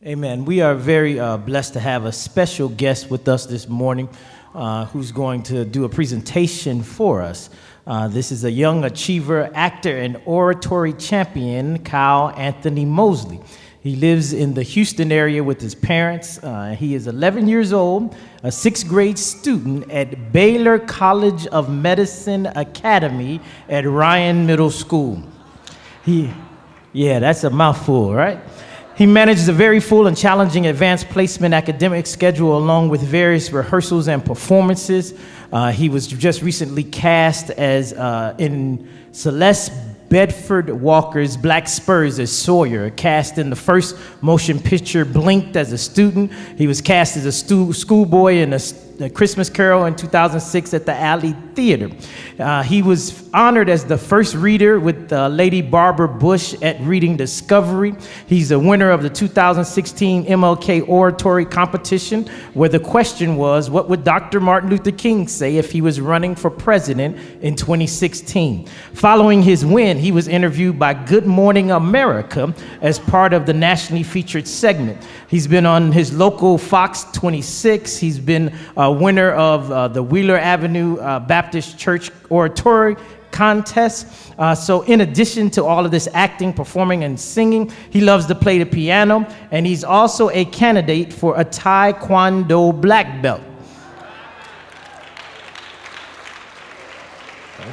Amen. We are very blessed to have a special guest with us this morning who's going to do a presentation for us. This is a young achiever, actor, and oratory champion, Kyle Anthony Mosley. He lives in the Houston area with his parents. He is 11 years old, a sixth grade student at Baylor College of Medicine Academy at Ryan Middle School. Yeah, that's a mouthful, right? He manages a very full and challenging advanced placement academic schedule along with various rehearsals and performances. He was just recently cast as in Celeste Bedford Walker's Black Spurs as Sawyer, cast in the first motion picture Blinked as a student. He was cast as a schoolboy in a Christmas Carol in 2006 at the Alley Theater. He was honored as the first reader with Lady Barbara Bush at Reading Discovery. He's a winner of the 2016 MLK Oratory Competition, where the question was, what would Dr. Martin Luther King say if he was running for president in 2016? Following his win, he was interviewed by Good Morning America as part of the nationally featured segment. He's been on his local Fox 26. He's been a winner of the Wheeler Avenue Baptist Church Oratory Contest. So in addition to all of this acting, performing, and singing, he loves to play the piano, and he's also a candidate for a Taekwondo black belt.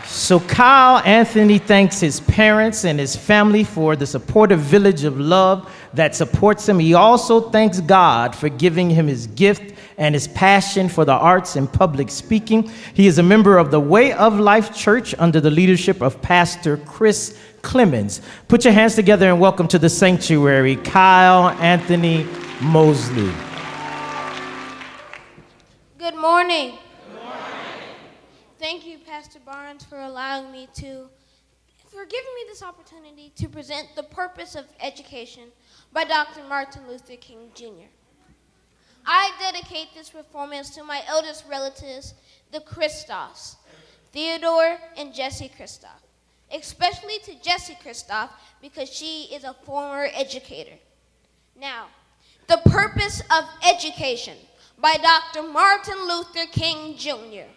So Kyle Anthony thanks his parents and his family for the supportive village of love that supports him. He also thanks God for giving him his gift and his passion for the arts and public speaking. He is a member of the Way of Life Church under the leadership of Pastor Chris Clemens. Put your hands together and welcome to the sanctuary, Kyle Anthony Mosley. Good morning. Thank you, Pastor Barnes, for allowing me for giving me this opportunity to present The Purpose of Education by Dr. Martin Luther King, Jr. I dedicate this performance to my eldest relatives, the Christophs, Theodore and Jessie Christoph, especially to Jessie Christoph because she is a former educator. Now, The Purpose of Education by Dr. Martin Luther King, Jr.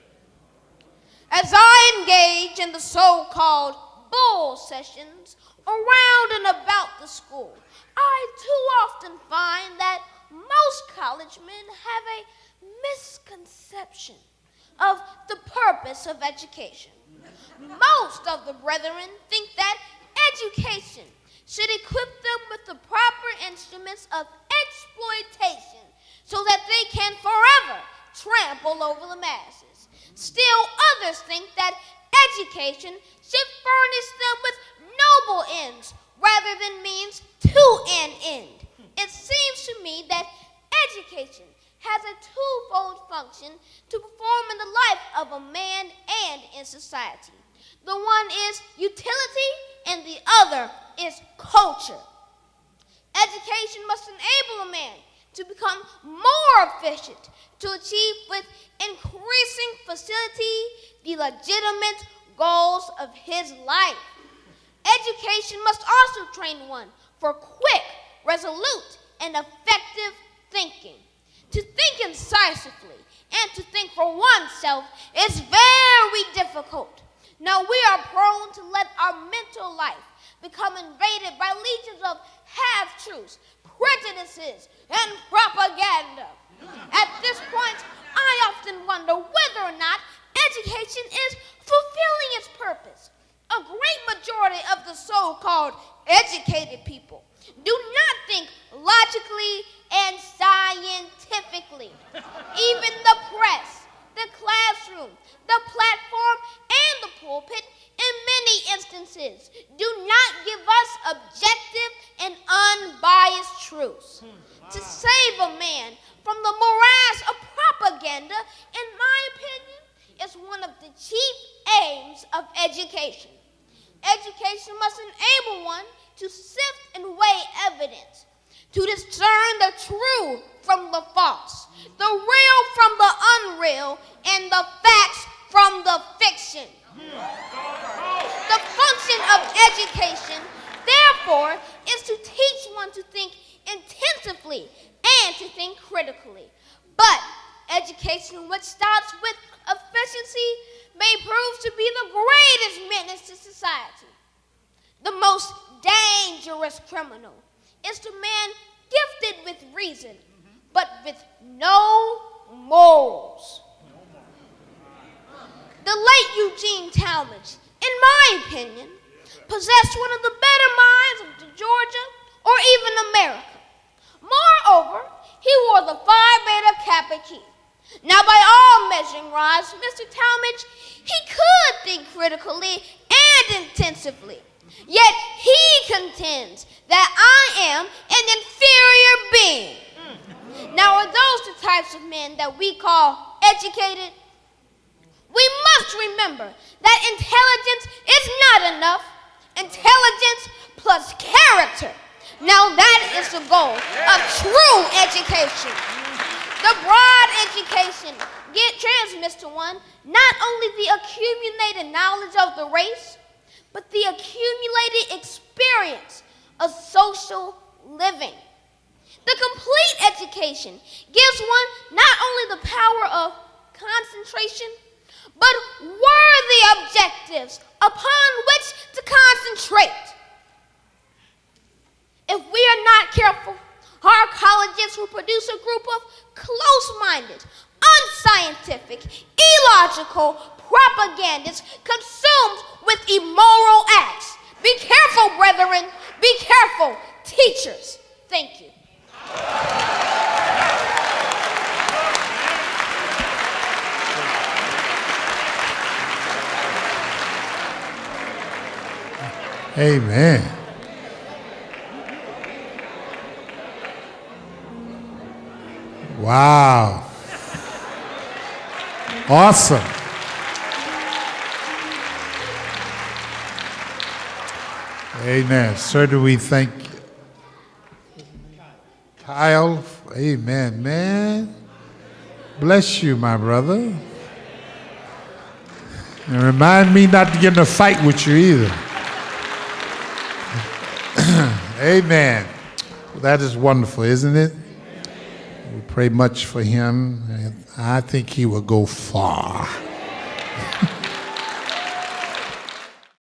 As I engage in the so-called bull sessions around and about the school, I too often find that most college men have a misconception of the purpose of education. Most of the brethren think that education should equip them with the proper instruments of exploitation so that they can forever trample over the masses. Still others think that education should furnish them with noble ends rather than means to an end. It seems to me that education has a twofold function to perform in the life of a man and in society. The one is utility and the other is culture. Education must enable a man to become more efficient, to achieve with increasing facility the legitimate goals of his life. Education must also train one for quick, resolute, and effective thinking. To think incisively and to think for oneself is very difficult. Now we are prone to let our mental life become invaded by legions of half-truths, prejudices, and propaganda. At this point, I often wonder whether or not education is fulfilling its purpose. A great majority of the so-called educated people do not think logically and scientifically. Even the press, the classroom, the platform, and the pulpit, in many instances, do not give us objective and unbiased truths. To save a man from the morass of propaganda, in my opinion, is one of the chief aims of education. Education must enable one to sift and weigh evidence, to discern the true from the false, the real from the unreal, and the facts from the fiction. The function of education, therefore, is to teach one to think intensively deeply and to think critically. But education which starts with efficiency may prove to be the greatest menace to society. The most dangerous criminal is the man gifted with reason, but with no morals. The late Eugene Talmadge, in my opinion, possessed one of the better minds of Georgia or even America. Moreover, he wore the Phi Beta Kappa key. Now, by all measuring rods, Mr. Talmadge, he could think critically and intensively. Yet he contends that I am an inferior being. Now, are those the types of men that we call educated? We must remember that intelligence is not enough. Intelligence plus character. Now that is the goal of true education. The broad education transmits to one not only the accumulated knowledge of the race, but the accumulated experience of social living. The complete education gives one not only the power of concentration, but worthy objectives upon which to concentrate. If we are not careful, our colleges will produce a group of close-minded, unscientific, illogical propagandists consumed with immoral acts. Be careful, brethren. Be careful, teachers. Thank you. Amen. Wow. Awesome. Amen. Sir, do we thank Kyle? Amen, man. Bless you, my brother. And remind me not to get in a fight with you either. Amen. That is wonderful, isn't it? We pray much for him. I think he will go far.